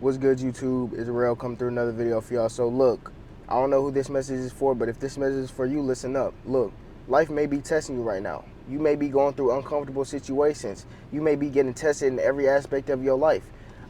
What's good, YouTube? Israel come through another video for y'all. So look, I don't know who this message is for, but if this message is for you, listen up. Look, life may be testing you right now. You may be going through uncomfortable situations. You may be getting tested in every aspect of your life.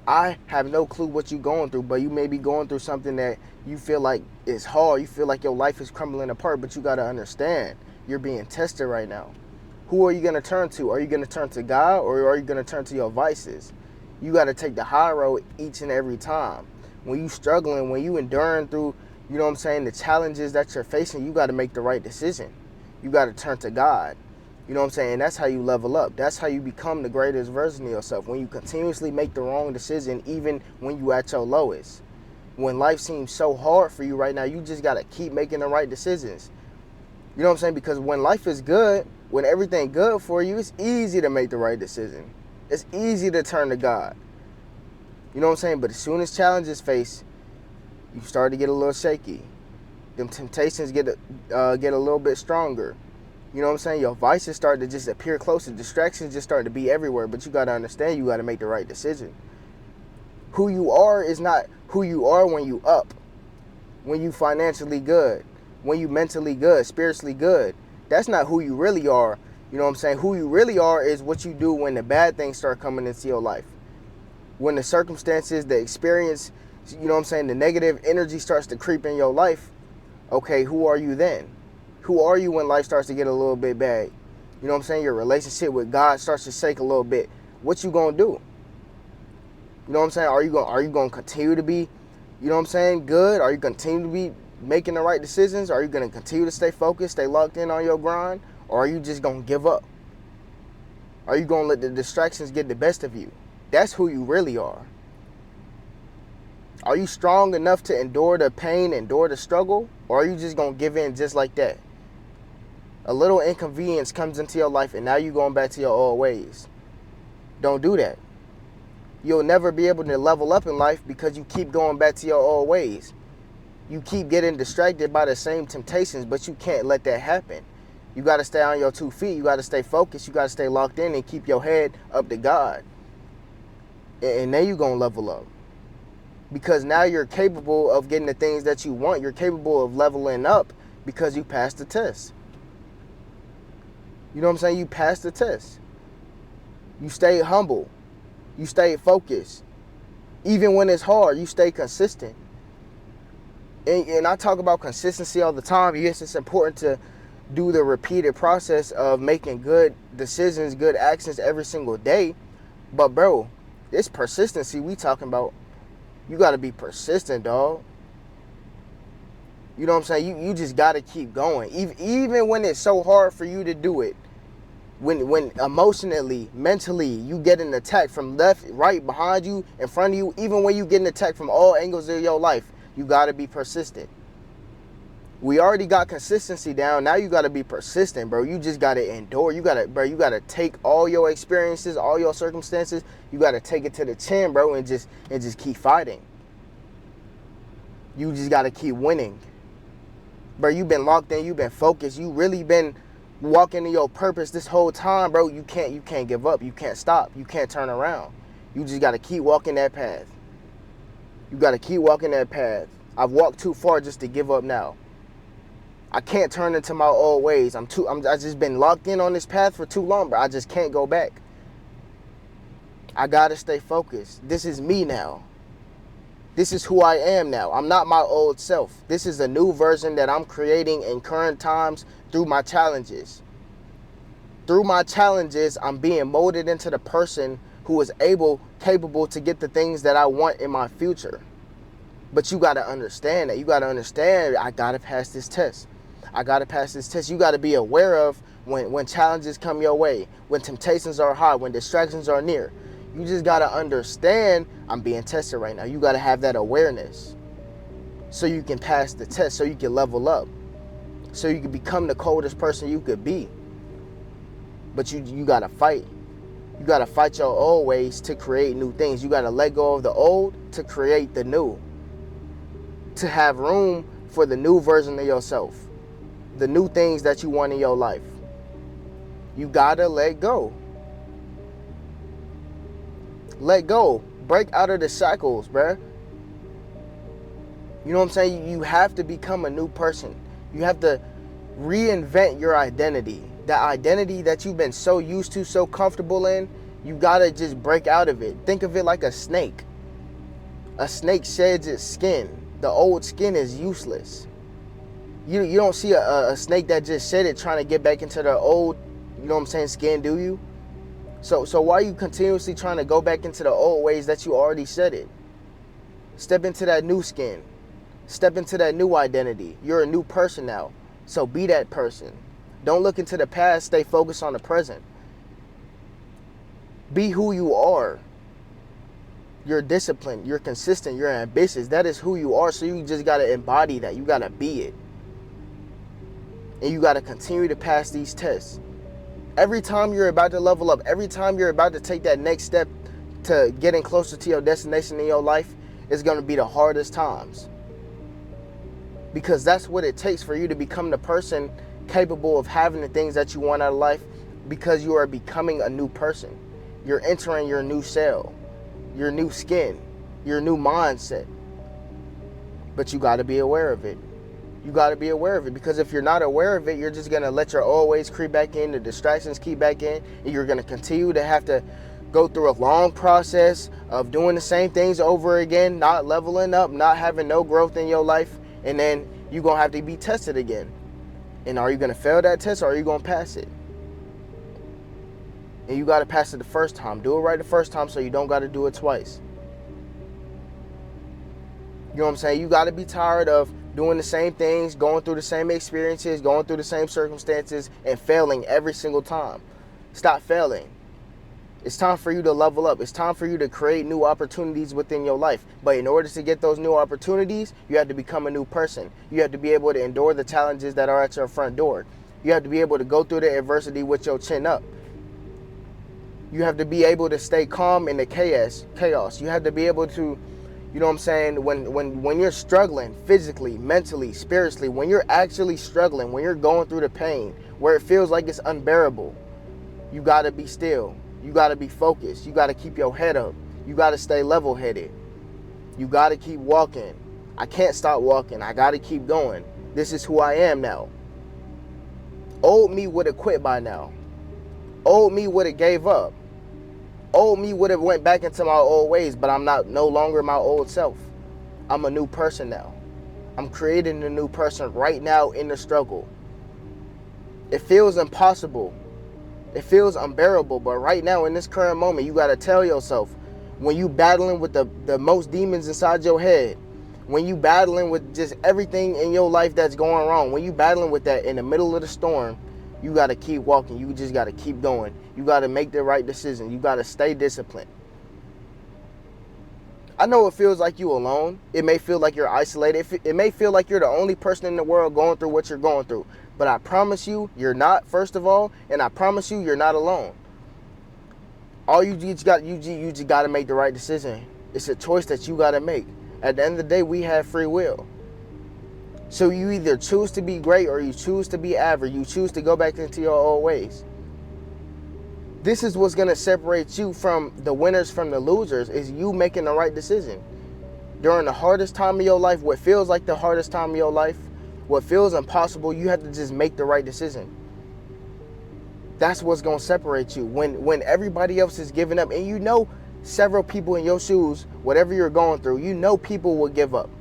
I have no clue what you're going through, but you may be going through something that you feel like is hard. You feel like your life is crumbling apart, but you got to understand you're being tested right now. Who are you going to turn to? Are you going to turn to God, or are you going to turn to your vices? You got to take the high road each and every time. When you struggling, when you enduring through, you know what I'm saying, the challenges that you're facing, you got to make the right decision. You got to turn to God. You know what I'm saying? And that's how you level up. That's how you become the greatest version of yourself. When you continuously make the wrong decision, even when you at your lowest. When life seems so hard for you right now, you just got to keep making the right decisions. You know what I'm saying? Because when life is good, when everything good for you, it's easy to make the right decision. It's easy to turn to God. You know what I'm saying? But as soon as challenges face, you start to get a little shaky. Them temptations get a little bit stronger. You know what I'm saying? Your vices start to just appear closer. Distractions just start to be everywhere. But you got to understand, you got to make the right decision. Who you are is not who you are when you up, when you financially good, when you mentally good, spiritually good. That's not who you really are. You know what I'm saying? Who you really are is what you do when the bad things start coming into your life. When the circumstances, the experience, you know what I'm saying, the negative energy starts to creep in your life, okay, who are you then? Who are you when life starts to get a little bit bad? You know what I'm saying? Your relationship with God starts to shake a little bit. What you gonna do? You know what I'm saying? Are you gonna continue to be, you know what I'm saying, good? Are you continue to be making the right decisions? Are you gonna continue to stay focused, stay locked in on your grind? Or are you just gonna give up? Are you gonna let the distractions get the best of you? That's who you really are. Are you strong enough to endure the pain, endure the struggle? Or are you just gonna give in just like that? A little inconvenience comes into your life and now you're going back to your old ways. Don't do that. You'll never be able to level up in life because you keep going back to your old ways. You keep getting distracted by the same temptations, but you can't let that happen. You got to stay on your 2 feet. You got to stay focused. You got to stay locked in and keep your head up to God. And then you're going to level up. Because now you're capable of getting the things that you want. You're capable of leveling up because you passed the test. You know what I'm saying? You passed the test. You stay humble. You stay focused. Even when it's hard, you stay consistent. And I talk about consistency all the time. Yes, it's important to do the repeated process of making good decisions, good actions every single day. But bro, this persistency we talking about, you got to be persistent, dog. You know what I'm saying? You just got to keep going. Even when it's so hard for you to do it. When emotionally, mentally, you get an attack from left, right, behind you, in front of you, even when you get an attack from all angles of your life, you got to be persistent. We already got consistency down. Now you got to be persistent, bro. You just got to endure. You got to take all your experiences, all your circumstances. You got to take it to the chin, bro, and just keep fighting. You just got to keep winning. Bro, you've been locked in. You've been focused. You really been walking in your purpose this whole time, bro. You can't give up. You can't stop. You can't turn around. You just got to keep walking that path. You got to keep walking that path. I've walked too far just to give up now. I can't turn into my old ways. I just been locked in on this path for too long, bro. I just can't go back. I got to stay focused. This is me now. This is who I am now. I'm not my old self. This is a new version that I'm creating in current times through my challenges. Through my challenges, I'm being molded into the person who is capable to get the things that I want in my future. But you got to understand that. You got to understand, I got to pass this test. I got to pass this test. You got to be aware of when challenges come your way, when temptations are high, when distractions are near. You just got to understand, I'm being tested right now. You got to have that awareness so you can pass the test, so you can level up, so you can become the coldest person you could be. But you got to fight. You got to fight your old ways to create new things. You got to let go of the old to create the new, to have room for the new version of yourself, the new things that you want in your life. You got to let go. Let go. break out of the cycles, bruh. You know what I'm saying? You have to become a new person. You have to reinvent your identity. That identity that you've been so used to, so comfortable in, you gotta just break out of it. Think of it like a snake. A snake sheds its skin. The old skin is useless. You don't see a snake that just shed it trying to get back into the old, you know what I'm saying, skin, do you? So why are you continuously trying to go back into the old ways that you already shedded? Step into that new skin. Step into that new identity. You're a new person now. So be that person. Don't look into the past. Stay focused on the present. Be who you are. You're disciplined. You're consistent. You're ambitious. That is who you are. So you just got to embody that. You got to be it. And you got to continue to pass these tests. Every time you're about to level up, every time you're about to take that next step to getting closer to your destination in your life, it's going to be the hardest times. Because that's what it takes for you to become the person capable of having the things that you want out of life, because you are becoming a new person. You're entering your new cell, your new skin, your new mindset. But you got to be aware of it. You got to be aware of it, because if you're not aware of it, you're just going to let your old ways creep back in, the distractions keep back in, and you're going to continue to have to go through a long process of doing the same things over again, not leveling up, not having no growth in your life, and then you're going to have to be tested again. And are you going to fail that test, or are you going to pass it? And you got to pass it the first time. Do it right the first time so you don't got to do it twice. You know what I'm saying? You got to be tired of doing the same things, going through the same experiences, going through the same circumstances, and failing every single time. Stop failing. It's time for you to level up. It's time for you to create new opportunities within your life. But in order to get those new opportunities, you have to become a new person. You have to be able to endure the challenges that are at your front door. You have to be able to go through the adversity with your chin up. You have to be able to stay calm in the chaos. You have to be able to, you know what I'm saying, when you're struggling physically, mentally, spiritually, when you're actually struggling, when you're going through the pain, where it feels like it's unbearable, you got to be still. You got to be focused. You got to keep your head up. You got to stay level-headed. You got to keep walking. I can't stop walking. I got to keep going. This is who I am now. Old me would have quit by now. Old me would have gave up. Old me would have went back into my old ways, but I'm no longer my old self. I'm a new person now. I'm creating a new person right now in the struggle. It feels impossible. It feels unbearable, but right now in this current moment, you got to tell yourself, when you battling with the most demons inside your head, when you battling with just everything in your life that's going wrong, when you battling with that in the middle of the storm, you got to keep walking. You just got to keep going. You got to make the right decision. You got to stay disciplined. I know it feels like you alone. It may feel like you're isolated. It may feel like you're the only person in the world going through what you're going through. But I promise you, you're not, first of all, and I promise you, you're not alone. All you just got to make the right decision. It's a choice that you got to make. At the end of the day, we have free will. So you either choose to be great or you choose to be average. You choose to go back into your old ways. This is what's going to separate you from the winners from the losers, is you making the right decision. During the hardest time of your life, what feels like the hardest time of your life, what feels impossible, you have to just make the right decision. That's what's going to separate you. When everybody else is giving up, and you know several people in your shoes, whatever you're going through, you know people will give up.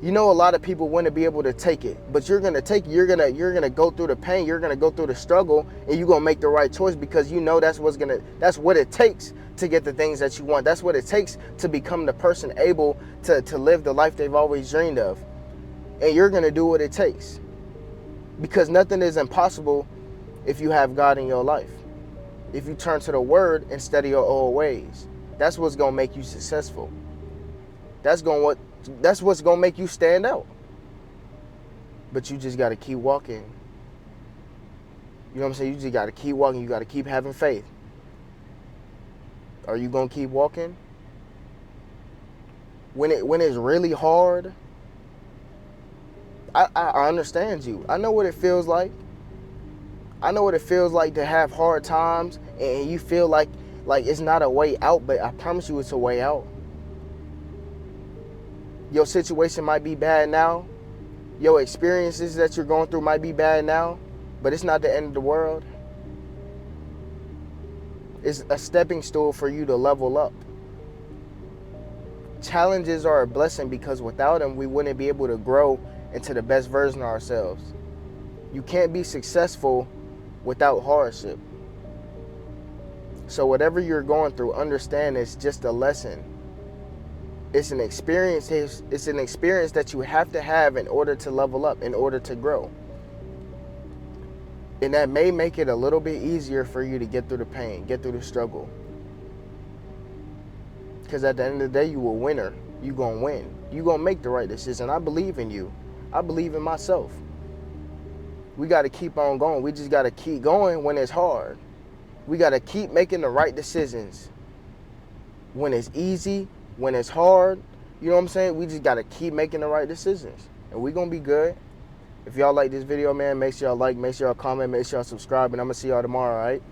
You know a lot of people want to be able to take it, but you're gonna you're gonna go through the pain, you're gonna go through the struggle, and you're gonna make the right choice, because you know that's what it takes to get the things that you want. That's what it takes to become the person able to live the life they've always dreamed of. And you're gonna do what it takes, because nothing is impossible if you have God in your life. If you turn to the Word instead of your old ways, that's what's gonna make you successful. That's what's gonna make you stand out. But you just gotta keep walking. You know what I'm saying? You just gotta keep walking. You gotta keep having faith. Are you gonna keep walking? When it's really hard, I understand you. I know what it feels like. I know what it feels like to have hard times, and you feel like Like, it's not a way out, but I promise you it's a way out. Your situation might be bad now. Your experiences that you're going through might be bad now, but it's not the end of the world. It's a stepping stool for you to level up. Challenges are a blessing because without them, we wouldn't be able to grow into the best version of ourselves. You can't be successful without hardship. So whatever you're going through, understand it's just a lesson. It's an experience. It's an experience that you have to have in order to level up, in order to grow. And that may make it a little bit easier for you to get through the pain, get through the struggle. Because at the end of the day, you a winner. You gonna win. You gonna make the right decision. I believe in you. I believe in myself. We got to keep on going. We just got to keep going when it's hard. We got to keep making the right decisions. When it's easy, when it's hard, you know what I'm saying? We just got to keep making the right decisions. And we going to be good. If y'all like this video, man, make sure y'all like, make sure y'all comment, make sure y'all subscribe, and I'm going to see y'all tomorrow, all right?